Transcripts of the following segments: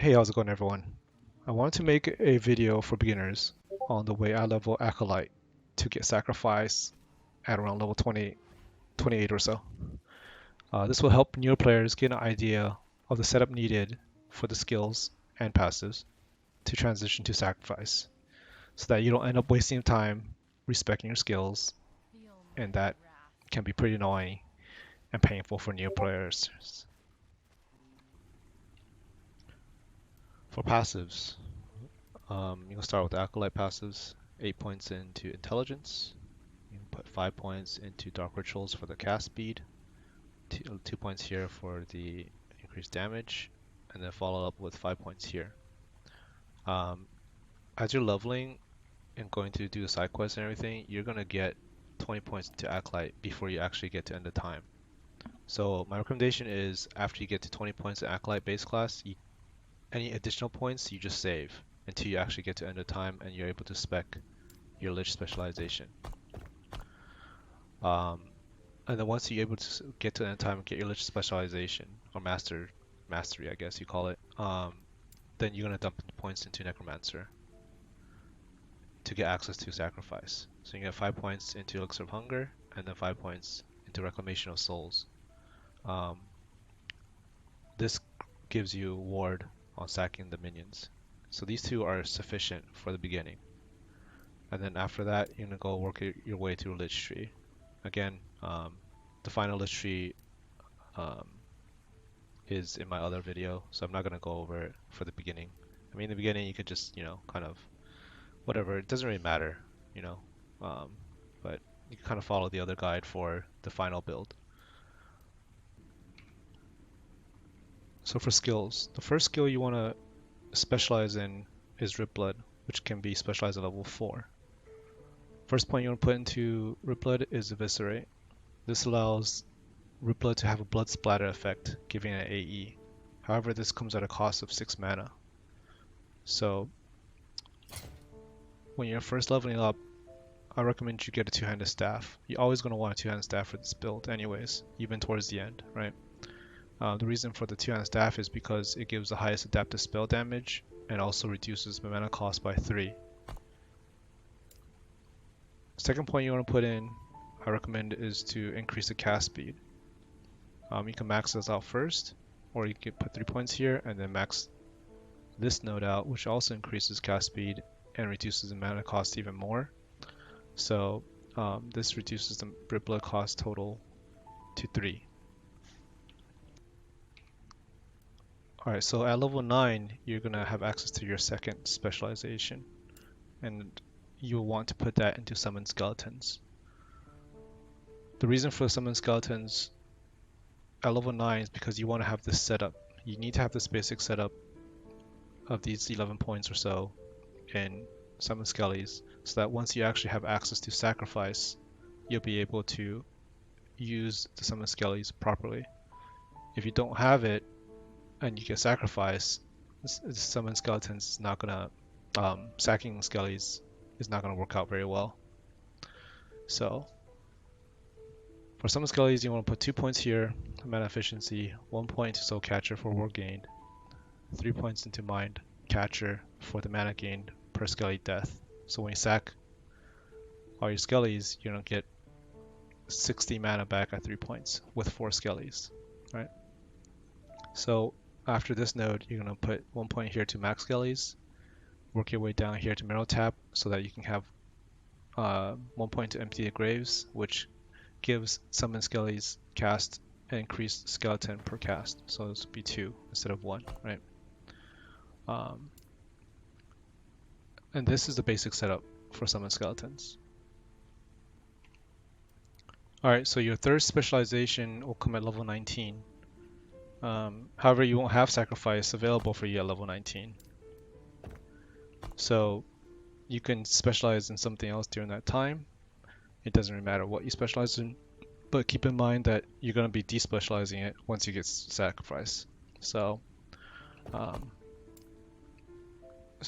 Hey, how's it going, everyone? I wanted to make a video for beginners on the way I level Acolyte to get sacrifice at around level 20, 28 or so. This will help newer players get an idea of the setup needed for the skills and passives to transition to sacrifice so that you don't end up wasting time respecting your skills, and that can be pretty annoying and painful for new players. For passives, you can start with Acolyte passives, 8 points into intelligence. You can put 5 points into Dark Rituals for the cast speed, 2 points here for the increased damage, and then follow up with 5 points here. Um, as you're leveling and going to do the side quests and everything, you're going to get 20 points into Acolyte before you actually get to end of time. So my recommendation is after you get to 20 points in Acolyte base class, any additional points you just save until you actually get to end of time and you're able to spec your Lich specialization. And then once you're able to get to the end time and get your Lich specialization, or mastery, I guess you call it, then you're gonna dump points into Necromancer to get access to Sacrifice. So you get 5 points into Elixir of Hunger, and then 5 points into Reclamation of Souls. This gives you ward on sacking the minions. So these two are sufficient for the beginning. And then after that, you're gonna go work your way through Lich Tree. Again, the final Lich Tree is in my other video, so I'm not going to go over it for the beginning. I mean, in the beginning, you could just, kind of, whatever, it doesn't really matter, you know, but you can kind of follow the other guide for the final build. So for skills, the first skill you want to specialize in is Rip Blood, which can be specialized at level 4. First point you want to put into Rip Blood is Eviscerate. This allows Rip Blood to have a blood splatter effect, giving it an AE. However, this comes at a cost of 6 mana. So when you're first leveling up, I recommend you get a two-handed staff. You're always going to want a two-handed staff for this build anyways, even towards the end, right? The reason for the two-handed staff is because it gives the highest adaptive spell damage and also reduces mana cost by 3. Second point you want to put in, I recommend, is to increase the cast speed. You can max this out first, or you can put 3 points here and then max this node out, which also increases cast speed and reduces the mana cost even more. So this reduces the Rip Blood cost total to 3. Alright, so at level 9, you're going to have access to your second specialization, and you'll want to put that into Summon Skeletons. The reason for Summon Skeletons at level 9 is because you want to have this setup. You need to have this basic setup of these 11 points or so in Summon Skellies, so that once you actually have access to Sacrifice, you'll be able to use the Summon Skellies properly. If you don't have it and you get Sacrifice, Summon Skeletons is not gonna, sacking Skellies is not gonna work out very well. So for Summon Skellies, you want to put 2 points here, mana efficiency, 1 point to Soul Catcher for ward gained, 3 points into Mind Catcher for the mana gained per Skelly death. So when you sack all your Skellies, you're gonna get 60 mana back at 3 points with 4 Skellies, right? So after this node, you're gonna put 1 point here to max Skellies, work your way down here to Marrow Tap so that you can have 1 point to empty the graves, which gives Summon Skellies cast an increased skeleton per cast. So this would be 2 instead of 1, right? And this is the basic setup for Summon Skeletons. Alright, so your third specialization will come at level 19. However, you won't have Sacrifice available for you at level 19. So you can specialize in something else during that time. It doesn't really matter what you specialize in, but keep in mind that you're going to be despecializing it once you get Sacrifice. So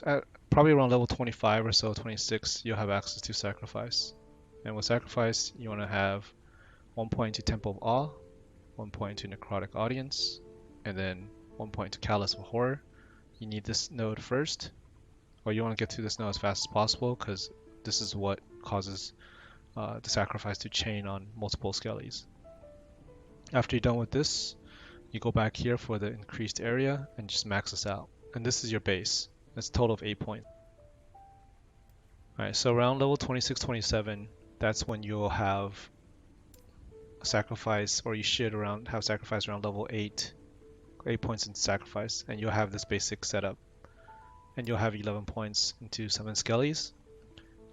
at probably around level 25 or so, 26, you'll have access to Sacrifice. And with Sacrifice, you want to have 1 point to Temple of Awe, 1 point to Necrotic Audience, and then 1 point to Callous of Horror, you need this node first, or you want to get to this node as fast as possible because this is what causes the sacrifice to chain on multiple skellies. After you're done with this, you go back here for the increased area and just max this out. And this is your base. That's a total of 8 points. Alright, so around level 26, 27, that's when you'll have a sacrifice, or you should have sacrifice around level 8 points into sacrifice, and you'll have this basic setup. And you'll have 11 points into summon skellies,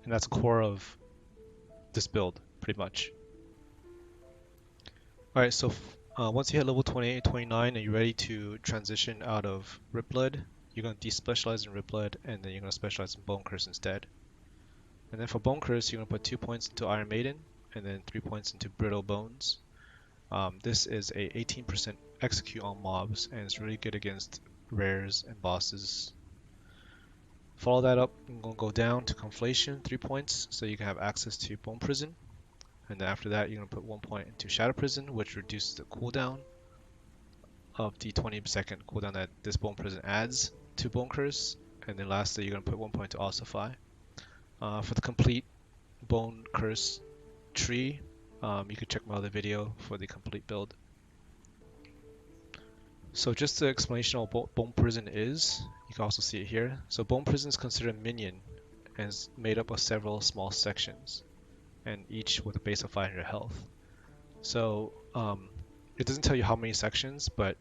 and that's core of this build, pretty much. Alright, so once you hit level 28, 29, and you're ready to transition out of Rip Blood, you're going to despecialize in Rip Blood, and then you're going to specialize in Bone Curse instead. And then for Bone Curse, you're going to put 2 points into Iron Maiden, and then 3 points into Brittle Bones. This is a 18% execute on mobs, and it's really good against rares and bosses. Follow that up, I'm going to go down to Conflation, 3 points, so you can have access to Bone Prison. And then after that, you're going to put 1 point into Shadow Prison, which reduces the cooldown of the 20-second cooldown that this Bone Prison adds to Bone Curse. And then lastly, you're going to put 1 point to Ossify. For the complete Bone Curse tree, you can check my other video for the complete build. So just the explanation of what Bone Prison is, you can also see it here. So Bone Prison is considered a minion and is made up of several small sections, and each with a base of 500 health. So it doesn't tell you how many sections, but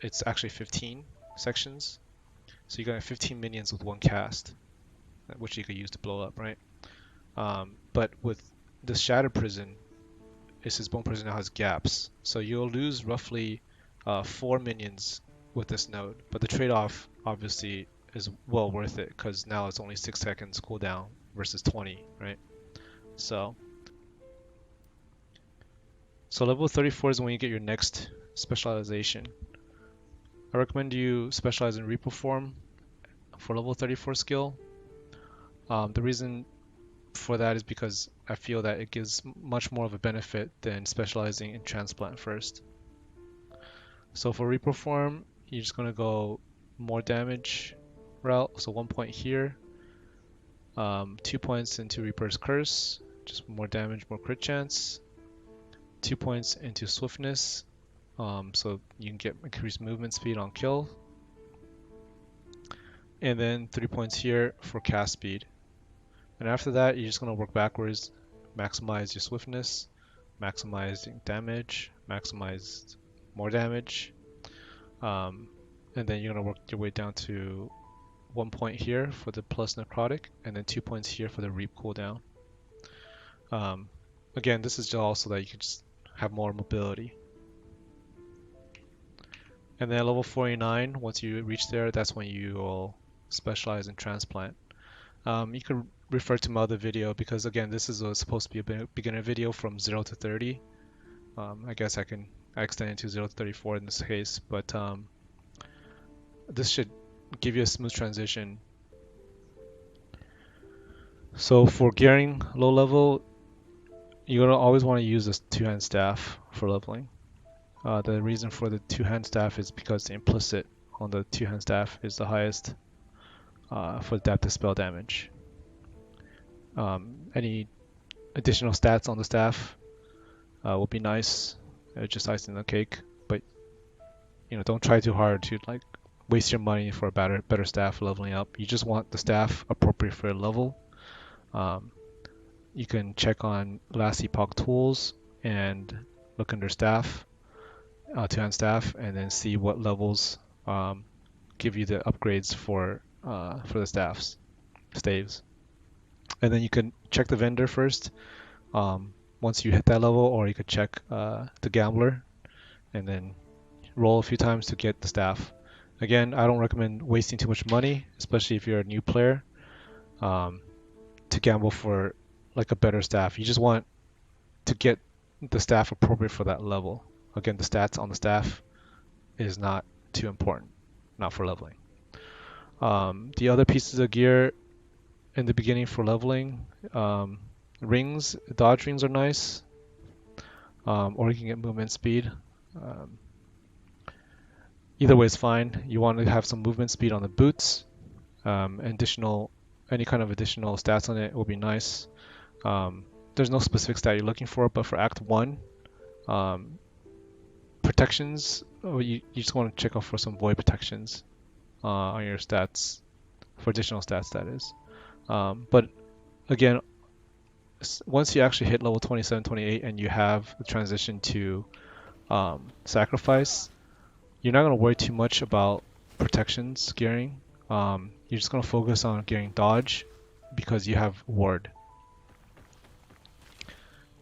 it's actually 15 sections. So you got 15 minions with one cast, which you could use to blow up, right? But with the Shattered Prison, it says Bone Prison now has gaps. So you'll lose roughly 4 minions with this node, but the trade-off obviously is well worth it because now it's only 6 seconds cooldown versus 20, right? So level 34 is when you get your next specialization. I recommend you specialize in Reaper Form for level 34 skill. The reason for that is because I feel that it gives much more of a benefit than specializing in Transplant first. So for Reaper Form, you're just going to go more damage route, so 1 point here, 2 points into Reaper's Curse, just more damage, more crit chance, 2 points into Swiftness, so you can get increased movement speed on kill, and then 3 points here for cast speed. And after that, you're just going to work backwards, maximize your Swiftness, maximize damage, maximize more damage, and then you're going to work your way down to 1 point here for the plus necrotic, and then 2 points here for the reap cooldown. Again, this is just also that you can just have more mobility. And then level 49, once you reach there, that's when you will specialize in Transplant. You can refer to my other video because again, this is supposed to be a beginner video from 0 to 30. I guess I extend it to 0 to 34 in this case, but this should give you a smooth transition. So for gearing low level, you're gonna always want to use this 2-hand staff for leveling. The reason for the 2-hand staff is because the implicit on the 2-hand staff is the highest for adaptive spell damage. Any additional stats on the staff will be nice, just icing the cake, but don't try too hard to like waste your money for a better staff leveling up. You just want the staff appropriate for your level. You can check on last Epoch tools and look under staff, 2-hand staff, and then see what levels give you the upgrades for the staves. And then you can check the vendor first once you hit that level, or you could check the gambler and then roll a few times to get the staff. Again, I don't recommend wasting too much money, especially if you're a new player, to gamble for like a better staff. You just want to get the staff appropriate for that level. Again, the stats on the staff is not too important, not for leveling. The other pieces of gear in the beginning for leveling, rings, dodge rings are nice, or you can get movement speed. either way is fine. You want to have some movement speed on the boots. Any kind of additional stats on it will be nice. There's no specific stat you're looking for, but for Act 1, protections, you just want to check out for some void protections on your stats, for additional stats, that is. But again, once you actually hit level 27, 28, and you have the transition to sacrifice, you're not going to worry too much about protections gearing. You're just going to focus on gearing dodge because you have ward.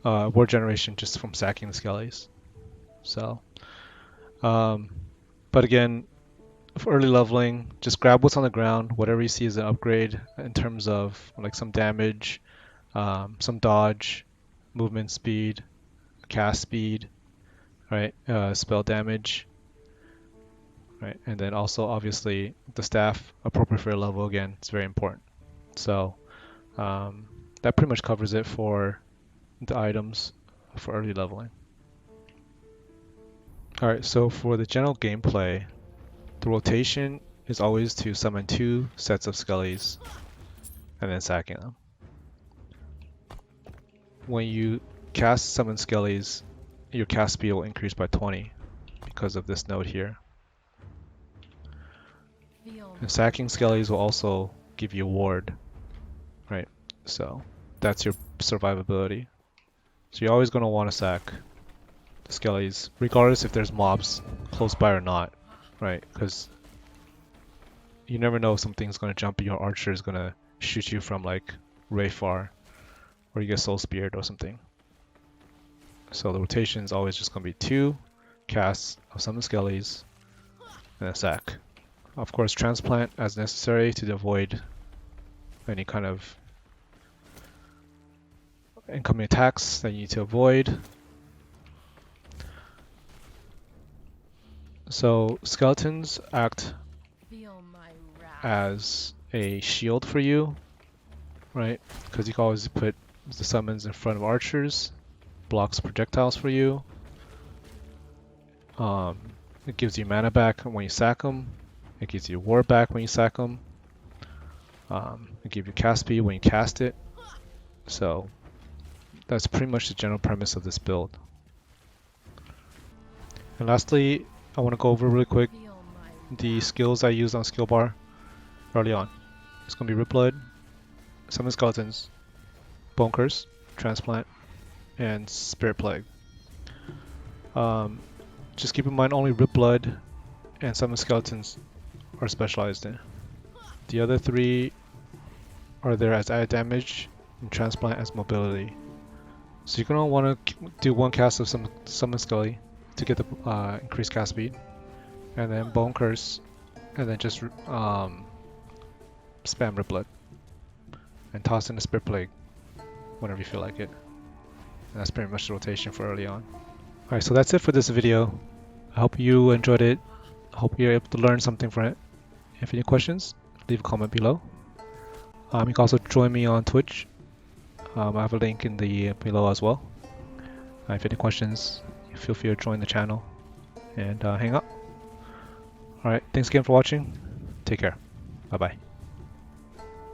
Ward generation just from sacking the skellies. So, but again, for early leveling, just grab what's on the ground, whatever you see as an upgrade in terms of like some damage, some dodge, movement speed, cast speed, right? Spell damage, right? And then also obviously the staff appropriate for your level, again, it's very important. So that pretty much covers it for the items for early leveling. Alright, so for the general gameplay, the rotation is always to summon 2 sets of skellies and then sacking them. When you cast summon skellies, your cast speed will increase by 20 because of this node here. And sacking skellies will also give you ward, right? So that's your survivability. So you're always going to want to sack the skellies, regardless if there's mobs close by or not, right? Because you never know if something's going to jump and your archer is going to shoot you from like way far, or you get soul speared or something. So the rotation is always just going to be 2 casts of summon skellies and a sack. Of course, transplant as necessary to avoid any kind of incoming attacks that you need to avoid. So skeletons act as a shield for you, right? Because you can always put the summons in front of archers, blocks projectiles for you. It gives you mana back when you sack them. It gives you ward back when you sack them. It gives you cast speed when you cast it. So that's pretty much the general premise of this build. And lastly, I want to go over really quick the skills I used on skillbar early on. It's going to be Rip Blood, Summon Skeletons, Bone Curse, Transplant, and Spirit Plague. Just keep in mind only Rip Blood and Summon Skeletons are specialized in. The other 3 are there as added damage and Transplant as mobility. So you're going to want to do 1 cast of Summon Skelly to get the increased cast speed, and then Bone Curse, and then just spam Rip Blood and toss in the Spirit Plague whenever you feel like it. And that's pretty much the rotation for early on. Alright, so that's it for this video. I hope you enjoyed it. I hope you're able to learn something from it. If you have any questions, leave a comment below. You can also join me on Twitch. I have a link in the below as well. If you have any questions, feel free to join the channel and hang out. Alright, thanks again for watching. Take care. Bye bye.